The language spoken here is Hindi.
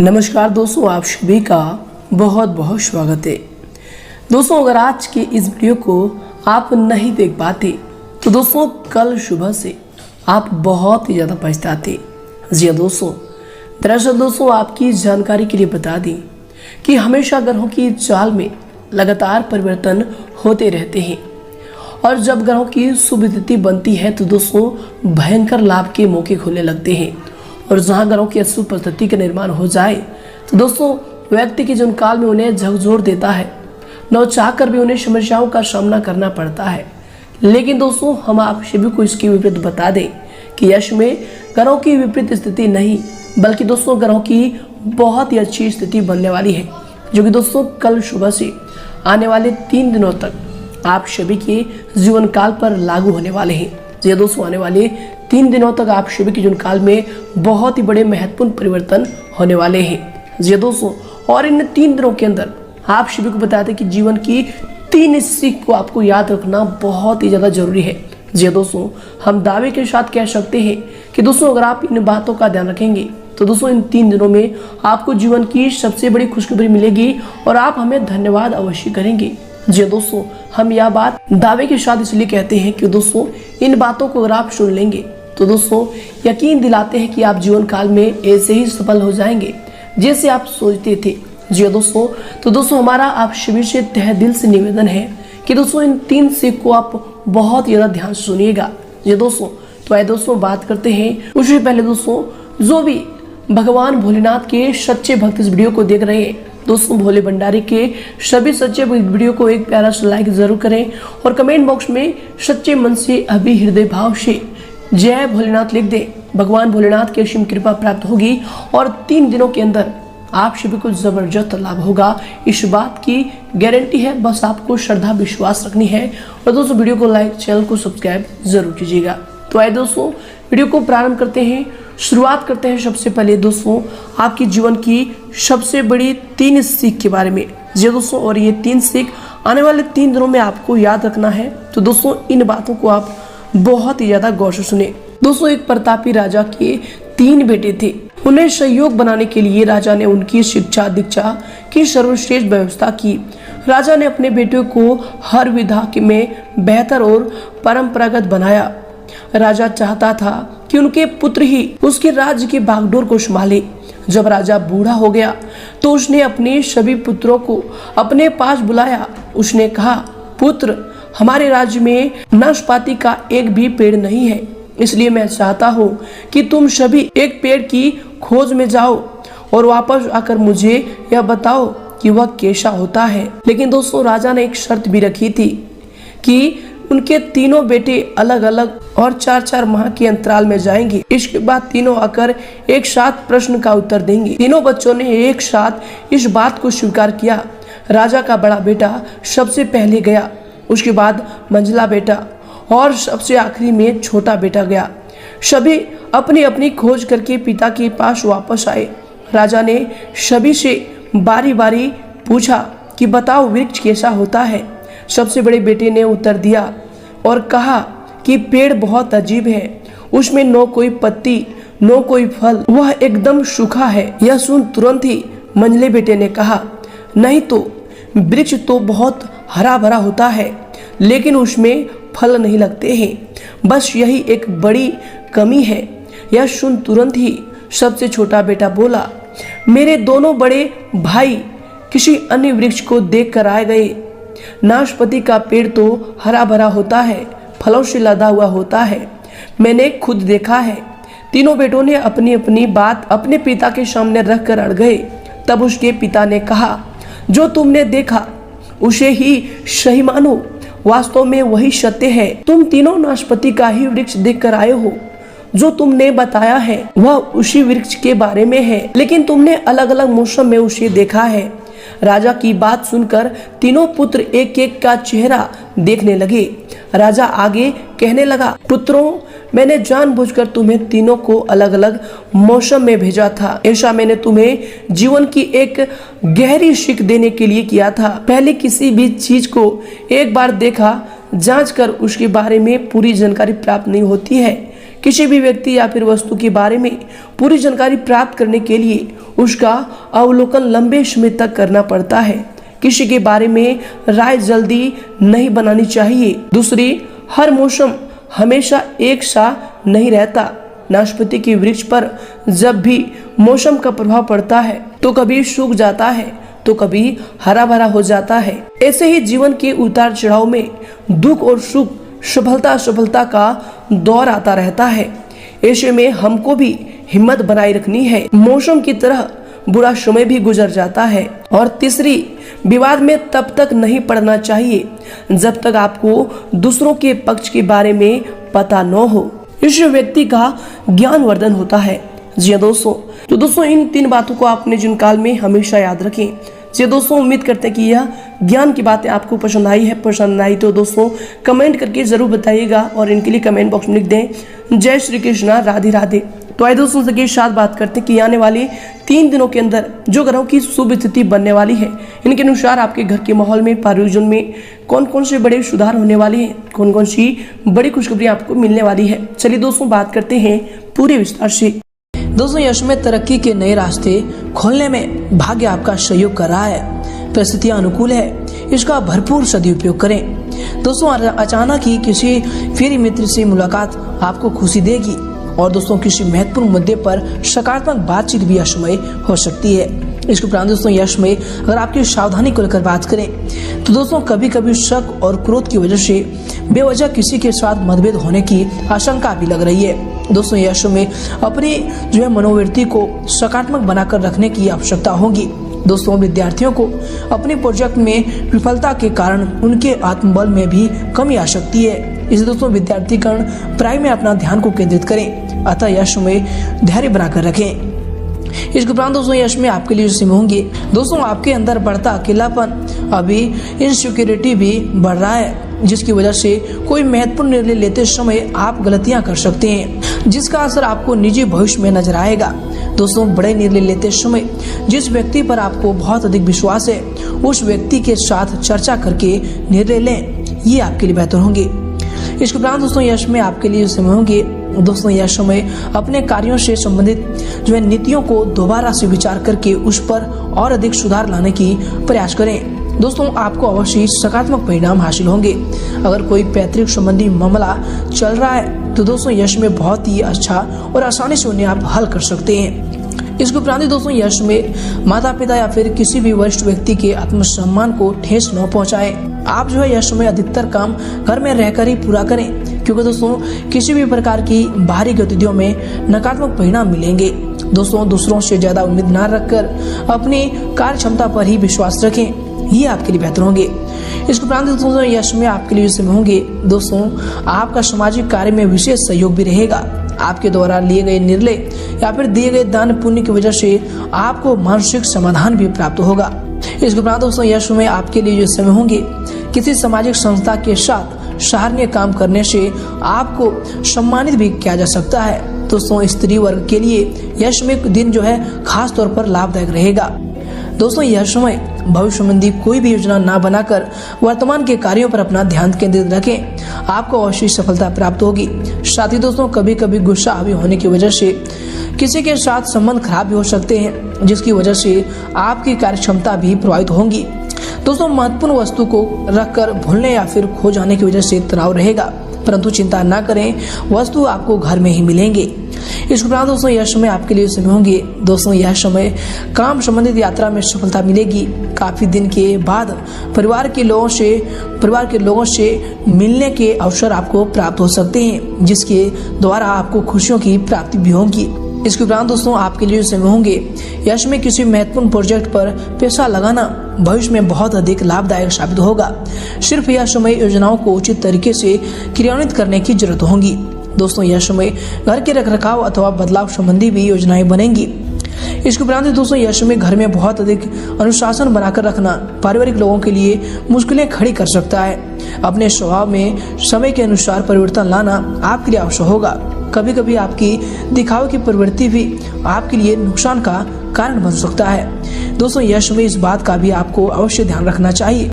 नमस्कार दोस्तों, आप सभी का बहुत बहुत स्वागत है। दोस्तों, अगर आज के इस वीडियो को आप नहीं देख पाते तो दोस्तों कल सुबह से आप बहुत ही ज़्यादा पछताते। जी हाँ दोस्तों, दरअसल दोस्तों आपकी जानकारी के लिए बता दें कि हमेशा ग्रहों की चाल में लगातार परिवर्तन होते रहते हैं और जब ग्रहों की शुभ स्थिति बनती है तो दोस्तों भयंकर लाभ के मौके खुलने लगते हैं। और जहां ग्रहों की अशुभ परिस्थिति का निर्माण हो जाए तो दोस्तों व्यक्ति के जीवन काल में उन्हें झकझोर देता है, न चाहकर भी उन्हें समस्याओं का सामना करना पड़ता है। लेकिन दोस्तों हम आप सभी को इसकी विपरीत बता दें कि यश में ग्रहों की विपरीत स्थिति नहीं बल्कि दोस्तों ग्रहों की बहुत ही अच्छी स्थिति बनने वाली है, जो कि दोस्तों कल सुबह से आने वाले 3 दिनों तक आप सभी के जीवन काल पर लागू होने वाले हैं। ये दोस्तों आने वाले 3 दिनों तक आप सभी के जीवन काल में बहुत ही बड़े महत्वपूर्ण परिवर्तन होने वाले हैं। जी दोस्तों, और इन 3 दिनों के अंदर आप सभी को बता दें कि जीवन की 3 सीख को आपको याद रखना बहुत ही ज़्यादा जरूरी है। जी दोस्तों, हम दावे के साथ कह सकते हैं कि दोस्तों अगर आप इन बातों का ध्यान रखेंगे तो दोस्तों इन 3 दिनों में आपको जीवन की सबसे बड़ी खुशखबरी मिलेगी और आप हमें धन्यवाद अवश्य करेंगे। जी दोस्तों, हम यह बात दावे के साथ इसलिए कहते हैं कि दोस्तों इन बातों को अगर आप सुन लेंगे तो दोस्तों यकीन दिलाते हैं कि आप जीवन काल में ऐसे ही सफल हो जाएंगे जैसे आप सोचते थे। जी दोस्तों, तो दोस्तों हमारा आप सभी से तहे दिल से निवेदन है कि दोस्तों इन 3 सीख को आप बहुत ज़्यादा ध्यान से सुनिएगा। जी दोस्तों, तो आइए दोस्तों बात करते हैं। उससे पहले दोस्तों जो भी भगवान भोलेनाथ के सच्चे भक्त इस वीडियो को देख रहे हैं दोस्तों, भोले भंडारी के सभी सच्चे वीडियो को एक प्यारा सा लाइक जरूर करें और कमेंट बॉक्स में सच्चे मन से अभी हृदय भाव से जय भोलेनाथ लिख दें। भगवान भोलेनाथ की असीम कृपा प्राप्त होगी और 3 दिनों के अंदर आप सभी को जबरदस्त लाभ होगा, इस बात की गारंटी है। बस आपको श्रद्धा विश्वास रखनी है और दोस्तों वीडियो को लाइक, चैनल को सब्सक्राइब जरूर कीजिएगा। तो आइए दोस्तों वीडियो को प्रारंभ करते हैं। शुरुआत करते हैं सबसे पहले दोस्तों आपकी जीवन की सबसे बड़ी 3 सीख के बारे में। जी दोस्तों, और ये 3 सीख आने वाले 3 दिनों में आपको याद रखना है। तो दोस्तों इन बातों को आप बहुत ही ज्यादा गौर से सुने। दोस्तों एक प्रतापी राजा के 3 बेटे थे। उन्हें सहयोग बनाने के लिए राजा ने उनकी शिक्षा दीक्षा की सर्वश्रेष्ठ व्यवस्था की। राजा ने अपने बेटों को हर विधा में बेहतर और परंपरागत बनाया। राजा चाहता था कि उनके पुत्र ही उसके राज्य की बागडोर को संभाले। जब राजा बूढ़ा हो गया तो उसने अपने सभी पुत्रों को अपने पास बुलाया। उसने कहा, पुत्र, हमारे राज्य में नाशपाती का एक भी पेड़ नहीं है, इसलिए मैं चाहता हूँ कि तुम सभी एक पेड़ की खोज में जाओ और वापस आकर मुझे यह बताओ कि वह कैसा होता है। लेकिन दोस्तों राजा ने एक शर्त भी रखी थी कि उनके तीनों बेटे अलग अलग और 4-4 माह के अंतराल में जाएंगे। इसके बाद तीनों आकर एक साथ प्रश्न का उत्तर देंगे। तीनों बच्चों ने एक साथ इस बात को स्वीकार किया। राजा का बड़ा बेटा सबसे पहले गया, उसके बाद मंझला बेटा और सबसे आखिरी में छोटा बेटा गया। सभी अपनी अपनी खोज करके पिता के पास वापस आए। राजा ने सभी से बारी बारी पूछा कि बताओ वृक्ष कैसा होता है। सबसे बड़े बेटे ने उत्तर दिया और कहा कि पेड़ बहुत अजीब है, उसमें न कोई पत्ती न कोई फल, वह एकदम सूखा है। यह सुन तुरंत ही मंझले बेटे ने कहा, नहीं तो वृक्ष तो बहुत हरा भरा होता है लेकिन उसमें फल नहीं लगते हैं, बस यही एक बड़ी कमी है। यह सुन तुरंत ही सबसे छोटा बेटा बोला, मेरे दोनों बड़े भाई किसी अन्य वृक्ष को देख कर आ गए। नाशपाती का पेड़ तो हरा भरा होता है, फलों से लदा हुआ होता है, मैंने खुद देखा है। तीनों बेटों ने अपनी अपनी बात अपने पिता के सामने रख कर अड़ गए। तब उसके पिता ने कहा, जो तुमने देखा उसे ही सही मानो, वास्तव में वही सत्य है। तुम तीनों नाशपाती का ही वृक्ष देख कर आए हो। जो तुमने बताया है वह उसी वृक्ष के बारे में है, लेकिन तुमने अलग अलग मौसम में उसे देखा है। राजा की बात सुनकर तीनों पुत्र एक एक का चेहरा देखने लगे। राजा आगे कहने लगा, पुत्रों, मैंने जानबूझकर तुम्हें तीनों को अलग अलग मौसम में भेजा था। ऐसा मैंने तुम्हें जीवन की एक गहरी सीख देने के लिए किया था। पहले किसी भी चीज को एक बार देखा जांच कर उसके बारे में पूरी जानकारी प्राप्त नहीं होती है, किसी भी व्यक्ति या फिर वस्तु के बारे में पूरी जानकारी प्राप्त करने के लिए उसका अवलोकन लंबे समय तक करना पड़ता है। किसी के बारे में राय जल्दी नहीं बनानी चाहिए। दूसरी, हर मौसम हमेशा एक सा नहीं रहता। नाशपाती के वृक्ष पर जब भी मौसम का प्रभाव पड़ता है तो कभी सूख जाता है तो कभी हरा भरा हो जाता है। ऐसे ही जीवन के उतार चढ़ाव में दुख और सुख, सफलता का दौर आता रहता है। ऐसे में हमको भी हिम्मत बनाए रखनी है। मौसम की तरह बुरा समय भी गुजर जाता है। और तीसरी, विवाद में तब तक नहीं पड़ना चाहिए जब तक आपको दूसरों के पक्ष के बारे में पता न हो। इस व्यक्ति का ज्ञानवर्धन होता है। जी दोस्तों, तो दोस्तों इन 3 बातों को आपने जीवन काल में हमेशा याद रखें। जी दोस्तों, उम्मीद करते हैं कि यह ज्ञान की बातें आपको पसंद आई है। पसंद आई तो दोस्तों कमेंट करके जरूर बताइएगा और इनके लिए कमेंट बॉक्स में लिख दें जय श्री कृष्णा, राधे राधे। तो आइए दोस्तों के साथ बात करते हैं कि आने वाले 3 दिनों के अंदर जो ग्रहों की शुभ स्थिति बनने वाली है, इनके अनुसार आपके घर के माहौल में, परिवार में कौन कौन से बड़े सुधार होने वाले हैं, कौन कौन सी बड़ी खुशखबरी आपको मिलने वाली है। चलिए दोस्तों बात करते हैं पूरे विस्तार से। दोस्तों, यश में तरक्की के नए रास्ते खोलने में भाग्य आपका सहयोग कर रहा है। परिस्थितियां अनुकूल है, इसका भरपूर सदुपयोग करें। दोस्तों, अचानक ही किसी प्रिय मित्र से मुलाकात आपको खुशी देगी और दोस्तों किसी महत्वपूर्ण मुद्दे पर सकारात्मक बातचीत भी यश में हो सकती है। इसके उपरांत दोस्तों यश में अगर आपकी सावधानी को लेकर बात करें तो दोस्तों कभी कभी शक और क्रोध की वजह से बेवजह किसी के साथ मतभेद होने की आशंका भी लग रही है। दोस्तों यश में अपनी जो है मनोवृत्ति को सकारात्मक बनाकर रखने की आवश्यकता होगी। दोस्तों, विद्यार्थियों को अपने प्रोजेक्ट में विफलता के कारण उनके आत्मबल में भी कमी आ सकती है। इसलिए दोस्तों विद्यार्थीगण पढ़ाई में अपना ध्यान को केंद्रित करें, अतः यश में धैर्य बनाकर रखें। इसके उपरांत दोस्तों यश में आपके लिए सीमित होंगे। दोस्तों, आपके अंदर बढ़ता अकेलापन, अभी इनसिक्योरिटी भी बढ़ रहा है, जिसकी वजह से कोई महत्वपूर्ण निर्णय लेते समय आप गलतियां कर सकते हैं, जिसका असर आपको निजी भविष्य में नजर आएगा। दोस्तों, बड़े निर्णय लेते समय जिस व्यक्ति पर आपको बहुत अधिक विश्वास है उस व्यक्ति के साथ चर्चा करके निर्णय लें, ये आपके लिए बेहतर होंगे। इसके उपरांत दोस्तों यश में आपके लिए समय होंगे। दोस्तों, यह समय अपने कार्यों से संबंधित जो है नीतियों को दोबारा से विचार करके उस पर और अधिक सुधार लाने की प्रयास करें। दोस्तों, आपको अवश्य सकारात्मक परिणाम हासिल होंगे। अगर कोई पैतृक संबंधी मामला चल रहा है तो दोस्तों यश में बहुत ही अच्छा और आसानी से उन्हें आप हल कर सकते हैं। इसके उपरांत दोस्तों यश में माता पिता या फिर किसी भी वरिष्ठ व्यक्ति के आत्मसम्मान को ठेस न पहुंचाएं। आप जो है यश में अधिकतर काम घर में रहकर ही पूरा करें, क्योंकि दोस्तों किसी भी प्रकार की बाहरी गतिविधियों में नकारात्मक परिणाम मिलेंगे। दोस्तों, दूसरों से ज्यादा उम्मीद न रखकर अपनी कार्य क्षमता पर ही विश्वास रखें, ये आपके लिए बेहतर होंगे। इसके उपरांत दोस्तों यश में आपके लिए समय होंगे। दोस्तों, आपका सामाजिक कार्य में विशेष सहयोग भी रहेगा। आपके द्वारा लिए गए निर्णय या फिर दिए गए दान पुण्य की वजह से आपको मानसिक समाधान भी प्राप्त होगा। इसके उपरांत दोस्तों यश में आपके लिए जो समय होंगे, किसी सामाजिक संस्था के साथ सराहनीय काम करने से आपको सम्मानित भी किया जा सकता है। दोस्तों, स्त्री वर्ग के लिए यश में दिन जो है खास तौर पर लाभदायक रहेगा। दोस्तों, यह समय भविष्य संबंधी कोई भी योजना ना बनाकर वर्तमान के कार्यों पर अपना ध्यान केंद्रित रखें, आपको अवश्य सफलता प्राप्त होगी। साथ ही दोस्तों कभी कभी गुस्सा हावी होने की वजह से किसी के साथ संबंध खराब भी हो सकते हैं, जिसकी वजह से आपकी कार्य क्षमता भी प्रभावित होंगी। दोस्तों, महत्वपूर्ण वस्तु को रखकर भूलने या फिर खो जाने की वजह से तनाव रहेगा, परंतु चिंता न करें, वस्तु आपको घर में ही मिलेंगे। इसके उपरांत दोस्तों यह समय आपके लिए समय होंगे। दोस्तों, यह समय काम संबंधित यात्रा में सफलता मिलेगी। काफी दिन के बाद परिवार के लोगों से मिलने के अवसर आपको प्राप्त हो सकते हैं, जिसके द्वारा आपको खुशियों की प्राप्ति भी होगी। इसके उपरांत दोस्तों आपके लिए समय होंगे। यश में किसी महत्वपूर्ण प्रोजेक्ट पर पैसा लगाना भविष्य में बहुत अधिक लाभदायक साबित होगा। सिर्फ यह समय योजनाओं को उचित तरीके से क्रियान्वित करने की जरूरत होगी। दोस्तों, यह समय घर के रखरखाव अथवा बदलाव संबंधी भी योजनाएं बनेंगी। इसके उपरांत दोस्तों यह समय घर में बहुत अधिक अनुशासन बनाकर रखना पारिवारिक लोगों के लिए मुश्किलें खड़ी कर सकता है। अपने स्वभाव में समय के अनुसार परिवर्तन लाना आपके लिए आवश्यक होगा। कभी कभी आपकी दिखावे की प्रवृत्ति भी आपके लिए नुकसान का कारण बन सकता है। दोस्तों, यह समय इस बात का भी आपको अवश्य ध्यान रखना चाहिए